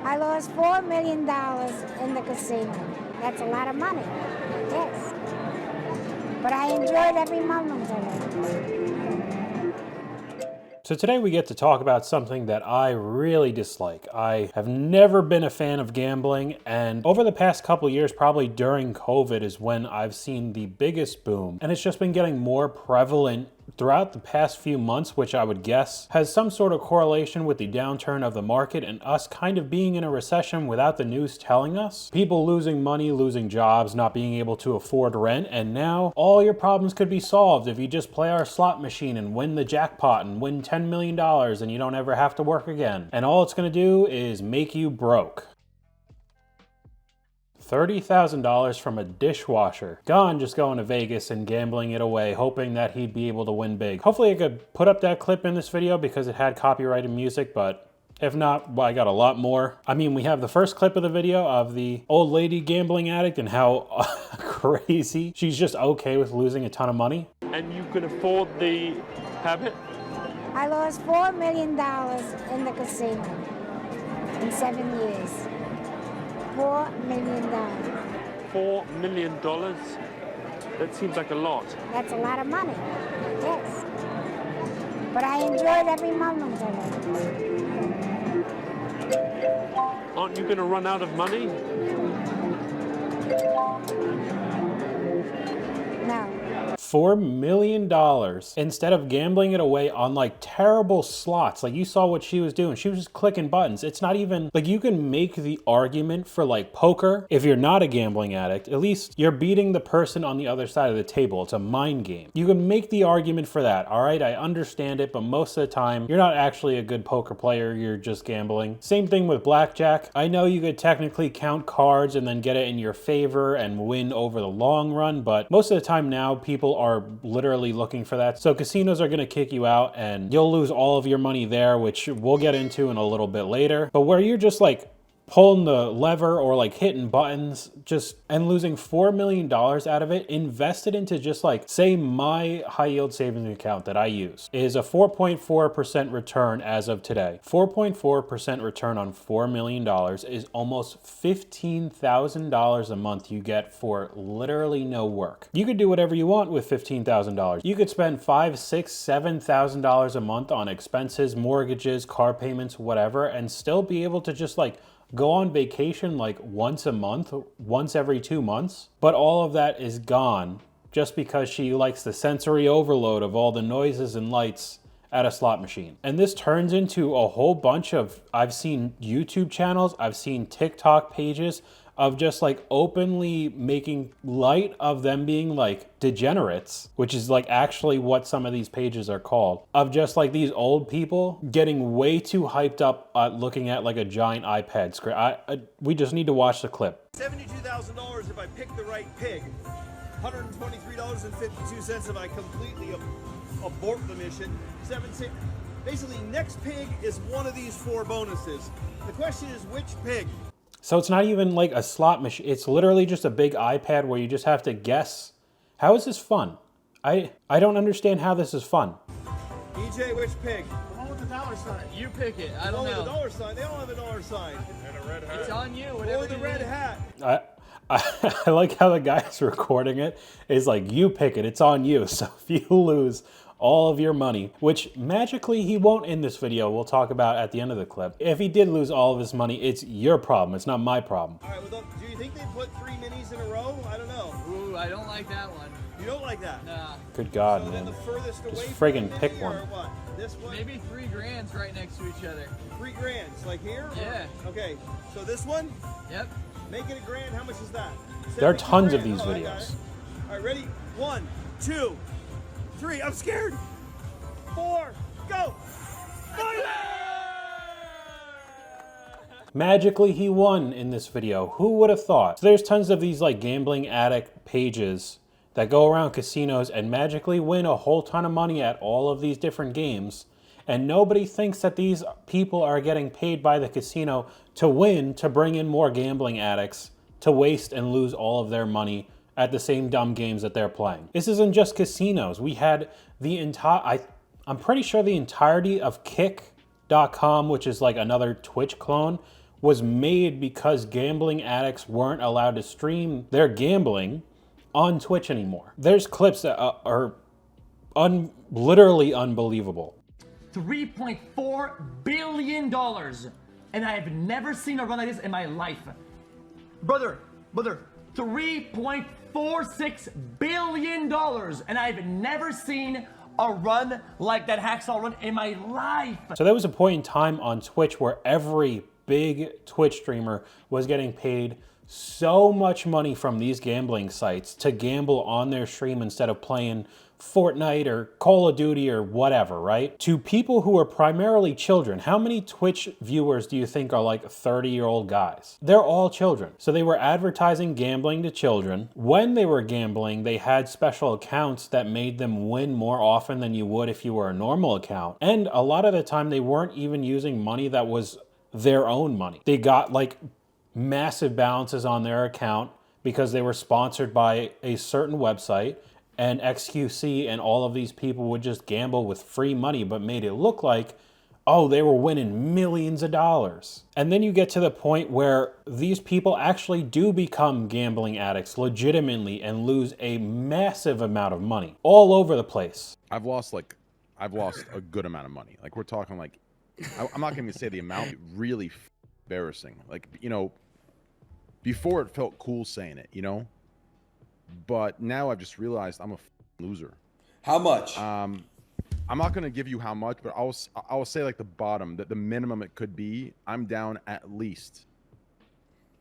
I lost $4 million in the casino. That's a lot of money, yes. But I enjoyed every moment of it. So today we get to talk about something that I really dislike. I have never been a fan of gambling, and over the past couple years, probably during COVID, is when I've seen the biggest boom. And it's just been getting more prevalent throughout the past few months, which I would guess has some sort of correlation with the downturn of the market and us kind of being in a recession without the news telling us. People losing money, losing jobs, not being able to afford rent, and now all your problems could be solved if you just play our slot machine and win the jackpot and win $10 million and you don't ever have to work again. And all it's gonna do is make you broke. $30,000 from a dishwasher. Gone just going to Vegas and gambling it away, hoping that he'd be able to win big. Hopefully I could put up that clip in this video because it had copyrighted music, but if not, well, I got a lot more. I mean, we have the first clip of the video of the old lady gambling addict and how crazy she's just okay with losing a ton of money. And you could afford the habit? I lost $4 million in the casino in 7 years. $4 million. $4 million? That seems like a lot. That's a lot of money, yes. But I enjoyed every moment of it. Aren't you going to run out of money? No. $4 million instead of gambling it away on like terrible slots. Like you saw what she was doing. She was just clicking buttons. It's not even like you can make the argument for like poker. If you're not a gambling addict, at least you're beating the person on the other side of the table. It's a mind game. You can make the argument for that. All right, I understand it, but most of the time you're not actually a good poker player. You're just gambling. Same thing with blackjack. I know you could technically count cards and then get it in your favor and win over the long run, but most of the time now people are literally looking for that. So casinos are going to kick you out and you'll lose all of your money there, which we'll get into in a little bit later. But where you're just like pulling the lever or like hitting buttons and losing $4 million out of it, invested into just like, say my high yield savings account that I use is a 4.4% return as of today. 4.4% return on $4 million is almost $15,000 a month you get for literally no work. You could do whatever you want with $15,000. You could spend $5,000, $6,000, $7,000 a month on expenses, mortgages, car payments, whatever, and still be able to just like go on vacation like once a month, once every 2 months. But all of that is gone just because she likes the sensory overload of all the noises and lights at a slot machine. And this turns into a whole bunch of, I've seen YouTube channels, I've seen TikTok pages of just like openly making light of them being like degenerates, which is like actually what some of these pages are called, of just like these old people getting way too hyped up looking at like a giant iPad screen. We just need to watch the clip. $72,000 if I pick the right pig. $123.52 if I completely abort the mission. Basically, next pig is one of these 4 bonuses. The question is which pig? So it's not even like a slot machine. It's literally just a big iPad where you just have to guess. How is this fun? I don't understand how this is fun. EJ, which pig? The one with the dollar sign. You pick it. I don't know. The one with the dollar sign. They all have a dollar sign. And a red hat. It's on you. Whatever. Or the red hat. I like how the guy is recording it is like, you pick it, it's on you. So if you lose all of your money, which magically he won't in this video, we'll talk about at the end of the clip. If he did lose all of his money, it's your problem, it's not my problem. All right, well, do you think they put 3 minis in a row? I don't know. Ooh, I don't like that one. You don't like that? Nah. Good God, So man. then the furthest away Just from friggin' the pick mini one. or what? This one? Maybe 3 grands right next to each other. 3 grands, like here? Yeah. Okay, so this one? Yep. Make it a grand, how much is that? There are 72 tons of grand. these Oh, I got videos. it. All right, ready? 1, 2, 3. I'm scared. 4, go. Magically, he won in this video. Who would have thought? So there's tons of these like gambling addict pages that go around casinos and magically win a whole ton of money at all of these different games. And nobody thinks that these people are getting paid by the casino to win, to bring in more gambling addicts, to waste and lose all of their money at the same dumb games that they're playing. This isn't just casinos. We had the entire, I'm pretty sure the entirety of Kick.com, which is like another Twitch clone, was made because gambling addicts weren't allowed to stream their gambling on Twitch anymore. There's clips that are literally unbelievable. $3.4 billion. And I have never seen a run like this in my life. Brother, $3.46 billion. And I've never seen a run like that hacksaw run in my life. So there was a point in time on Twitch where every big Twitch streamer was getting paid so much money from these gambling sites to gamble on their stream instead of playing Fortnite or Call of Duty or whatever, right? To people who are primarily children. How many Twitch viewers do you think are like 30-year-old guys? They're all children. So they were advertising gambling to children. When they were gambling, they had special accounts that made them win more often than you would if you were a normal account. And a lot of the time, they weren't even using money that was their own money. They got like massive balances on their account because they were sponsored by a certain website, and XQC and all of these people would just gamble with free money, but made it look like, oh, they were winning millions of dollars. And then you get to the point where these people actually do become gambling addicts legitimately and lose a massive amount of money all over the place. I've lost a good amount of money. Like, we're talking like, I'm not going to say the amount, really embarrassing. Like, you know, before it felt cool saying it, you know? But now I've just realized I'm a loser. How much? I'm not going to give you how much, but I'll say like the bottom, that the minimum it could be, I'm down at least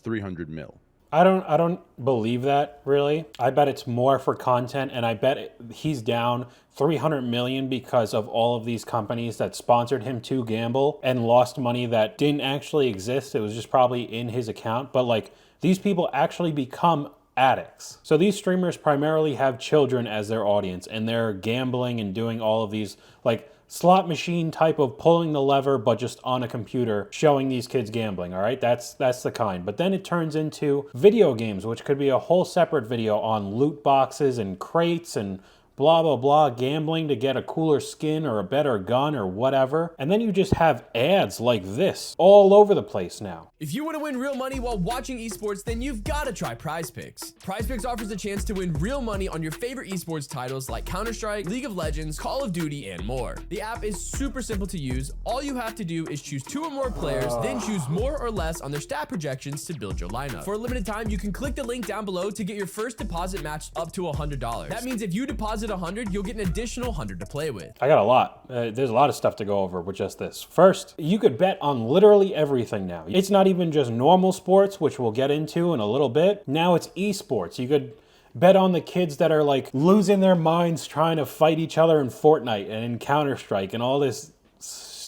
300 mil. I don't believe that, really. I bet it's more for content, and I bet he's down 300 million because of all of these companies that sponsored him to gamble and lost money that didn't actually exist. It was just probably in his account. But like, these people actually become addicts. So these streamers primarily have children as their audience, and they're gambling and doing all of these like slot machine type of pulling the lever, but just on a computer showing these kids gambling. All right, that's the kind. But then it turns into video games, which could be a whole separate video on loot boxes and crates and blah, blah, blah, gambling to get a cooler skin or a better gun or whatever. And then you just have ads like this all over the place now. If you want to win real money while watching esports, then you've got to try Prize Picks. Prize Picks offers a chance to win real money on your favorite esports titles like Counter-Strike, League of Legends, Call of Duty, and more. The app is super simple to use. All you have to do is choose 2 or more players, then choose more or less on their stat projections to build your lineup. For a limited time, you can click the link down below to get your first deposit matched up to $100. That means if you deposit 100, you'll get an additional 100 to play with. I got a lot. There's a lot of stuff to go over with just this. First, you could bet on literally everything now. It's not even just normal sports, which we'll get into in a little bit. Now it's esports. You could bet on the kids that are like losing their minds trying to fight each other in Fortnite and in Counter-Strike and all this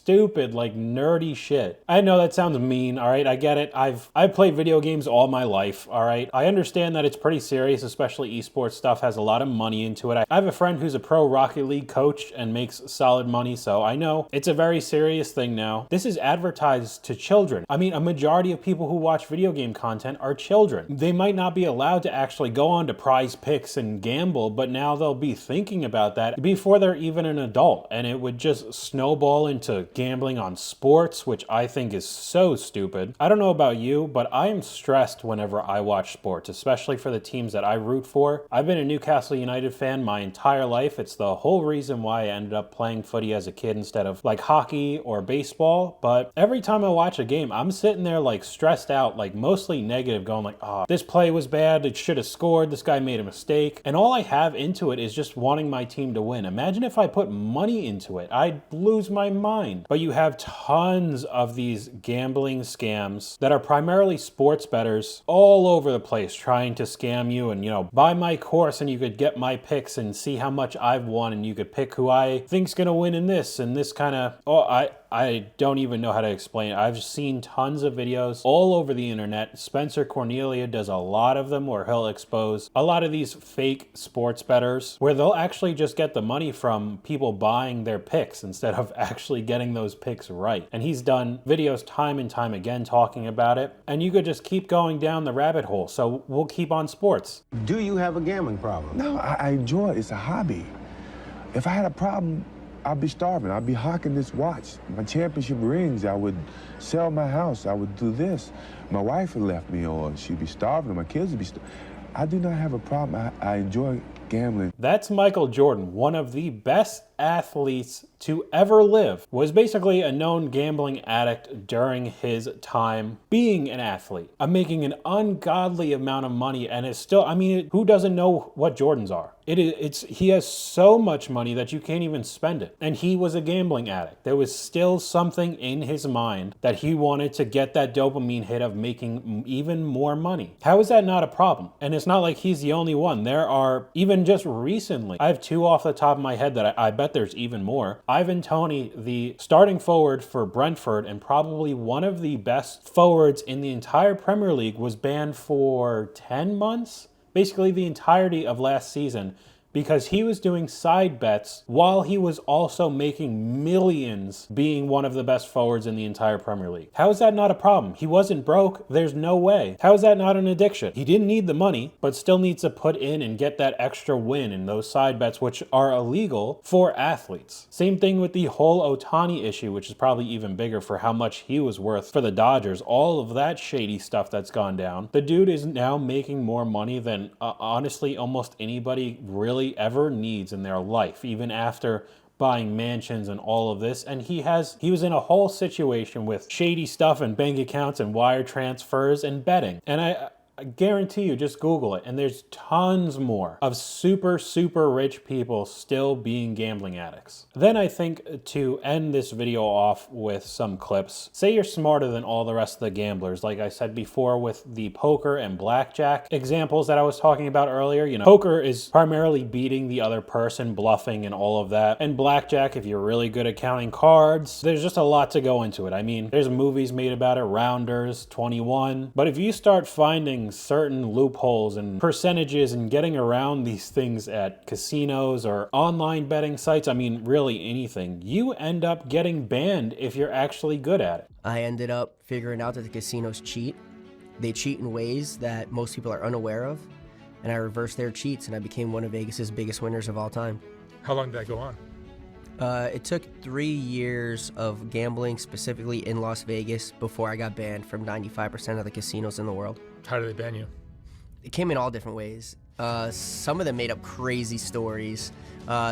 stupid, like, nerdy shit. I know that sounds mean, all right? I get it. I've played video games all my life, all right? I understand that it's pretty serious, especially esports stuff has a lot of money into it. I have a friend who's a pro Rocket League coach and makes solid money, so I know it's a very serious thing now. This is advertised to children. I mean, a majority of people who watch video game content are children. They might not be allowed to actually go on to Prize Picks and gamble, but now they'll be thinking about that before they're even an adult, and it would just snowball into gambling on sports, which I think is so stupid. I don't know about you, but I am stressed whenever I watch sports, especially for the teams that I root for. I've been a Newcastle United fan my entire life. It's the whole reason why I ended up playing footy as a kid instead of like hockey or baseball. But every time I watch a game, I'm sitting there like stressed out, like mostly negative, going like, oh, this play was bad. It should have scored. This guy made a mistake. And all I have into it is just wanting my team to win. Imagine if I put money into it. I'd lose my mind. But you have tons of these gambling scams that are primarily sports bettors all over the place trying to scam you and, you know, buy my course and you could get my picks and see how much I've won and you could pick who I think's gonna win in this and this kind of, I don't even know how to explain it. I've seen tons of videos all over the internet. Spencer Cornelia does a lot of them where he'll expose a lot of these fake sports bettors where they'll actually just get the money from people buying their picks instead of actually getting those picks right. And he's done videos time and time again talking about it. And you could just keep going down the rabbit hole. So we'll keep on sports. Do you have a gambling problem? No, I enjoy it. It's a hobby. If I had a problem, I'd be starving. I'd be hawking this watch. My championship rings. I would sell my house. I would do this. My wife would left me, or she'd be starving, or my kids would be starving. I do not have a problem. I enjoy gambling. That's Michael Jordan, one of the best athletes to ever live, was basically a known gambling addict during his time being an athlete. I'm making an ungodly amount of money, and it's still, I mean, who doesn't know what Jordans are? He has so much money that you can't even spend it. And he was a gambling addict. There was still something in his mind that he wanted to get that dopamine hit of making even more money. How is that not a problem? And it's not like he's the only one. There are, even just recently, I have two off the top of my head that I bet there's even more. Ivan Toney, the starting forward for Brentford and probably one of the best forwards in the entire Premier League, was banned for 10 months? Basically the entirety of last season, because he was doing side bets while he was also making millions being one of the best forwards in the entire Premier League. How is that not a problem? He wasn't broke. There's no way. How is that not an addiction? He didn't need the money, but still needs to put in and get that extra win in those side bets, which are illegal for athletes. Same thing with the whole Ohtani issue, which is probably even bigger for how much he was worth for the Dodgers. All of that shady stuff that's gone down. The dude is now making more money than honestly almost anybody really ever needs in their life, even after buying mansions and all of this. And he was in a whole situation with shady stuff and bank accounts and wire transfers and betting. And I guarantee you, just Google it, and there's tons more of super, super rich people still being gambling addicts. Then I think to end this video off with some clips, say you're smarter than all the rest of the gamblers, like I said before with the poker and blackjack examples that I was talking about earlier. You know, poker is primarily beating the other person, bluffing and all of that. And blackjack, if you're really good at counting cards, there's just a lot to go into it. I mean, there's movies made about it, Rounders, 21. But if you start finding certain loopholes and percentages and getting around these things at casinos or online betting sites, I mean, really anything, you end up getting banned if you're actually good at it. I ended up figuring out that the casinos cheat. They cheat in ways that most people are unaware of, and I reversed their cheats, and I became one of Vegas's biggest winners of all time. How long did that go on? It took 3 years of gambling, specifically in Las Vegas, before I got banned from 95% of the casinos in the world. How did they ban you? It came in all different ways. Some of them made up crazy stories.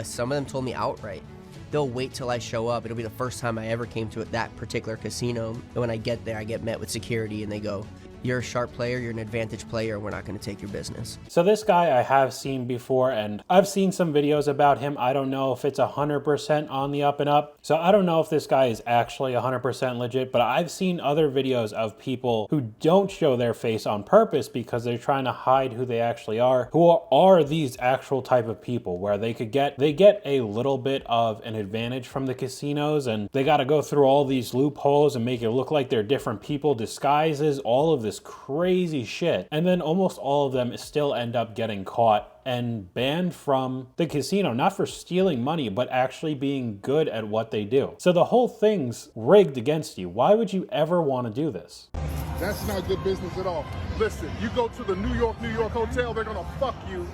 Some of them told me outright. They'll wait till I show up. It'll be the first time I ever came to that particular casino. And when I get there, I get met with security and they go, "You're a sharp player, you're an advantage player, we're not going to take your business." So this guy I have seen before, and I've seen some videos about him. I don't know if it's 100% on the up and up. So I don't know if this guy is actually 100% legit, but I've seen other videos of people who don't show their face on purpose because they're trying to hide who they actually are, who are these actual type of people where they get a little bit of an advantage from the casinos, and they got to go through all these loopholes and make it look like they're different people, disguises, all of this crazy shit. And then almost all of them still end up getting caught and banned from the casino, not for stealing money, but actually being good at what they do. So the whole thing's rigged against you. Why would you ever want to do this? That's not good business at all. Listen, you go to the New York hotel, they're gonna fuck you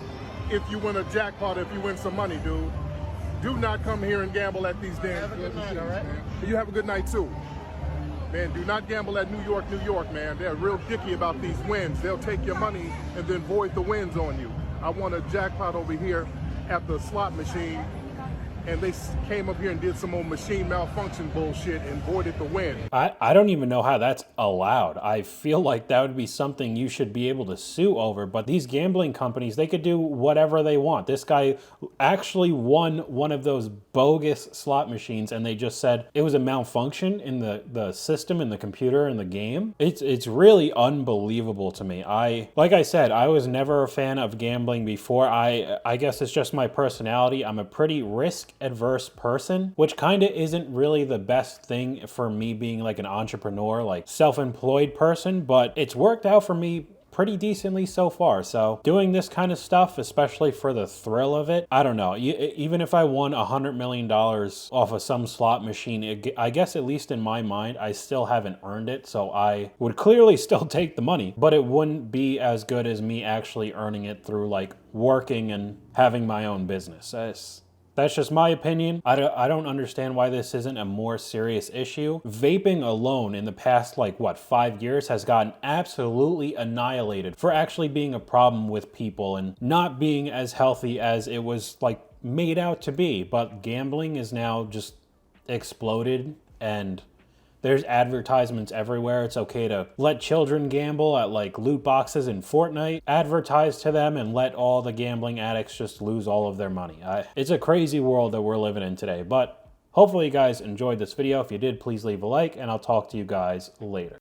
if you win a jackpot, if you win some money, dude. Do not come here and gamble at these damn. Have a good night, all right? You have a good night too. Man, do not gamble at New York, man. They're real dicky about these wins. They'll take your money and then void the wins on you. I won a jackpot over here at the slot machine, and they came up here and did some old machine malfunction bullshit and voided the win. I don't even know how that's allowed. I feel like that would be something you should be able to sue over, but these gambling companies, they could do whatever they want. This guy actually won one of those bogus slot machines, and they just said it was a malfunction in the system, in the computer, in the game. It's really unbelievable to me. Like I said, I was never a fan of gambling before. I guess it's just my personality. I'm a pretty risk-adverse person, which kind of isn't really the best thing for me being like an entrepreneur, like self-employed person, but it's worked out for me pretty decently so far. So doing this kind of stuff, especially for the thrill of it, I don't know. Even if I won $100 million off of some slot machine, I guess at least in my mind, I still haven't earned it. So I would clearly still take the money, but it wouldn't be as good as me actually earning it through like working and having my own business. That's just my opinion. I don't understand why this isn't a more serious issue. Vaping alone in the past, like, what, 5 years has gotten absolutely annihilated for actually being a problem with people and not being as healthy as it was, like, made out to be. But gambling is now just exploded, and there's advertisements everywhere. It's okay to let children gamble at like loot boxes in Fortnite, advertise to them, and let all the gambling addicts just lose all of their money. It's a crazy world that we're living in today, but hopefully you guys enjoyed this video. If you did, please leave a like, and I'll talk to you guys later.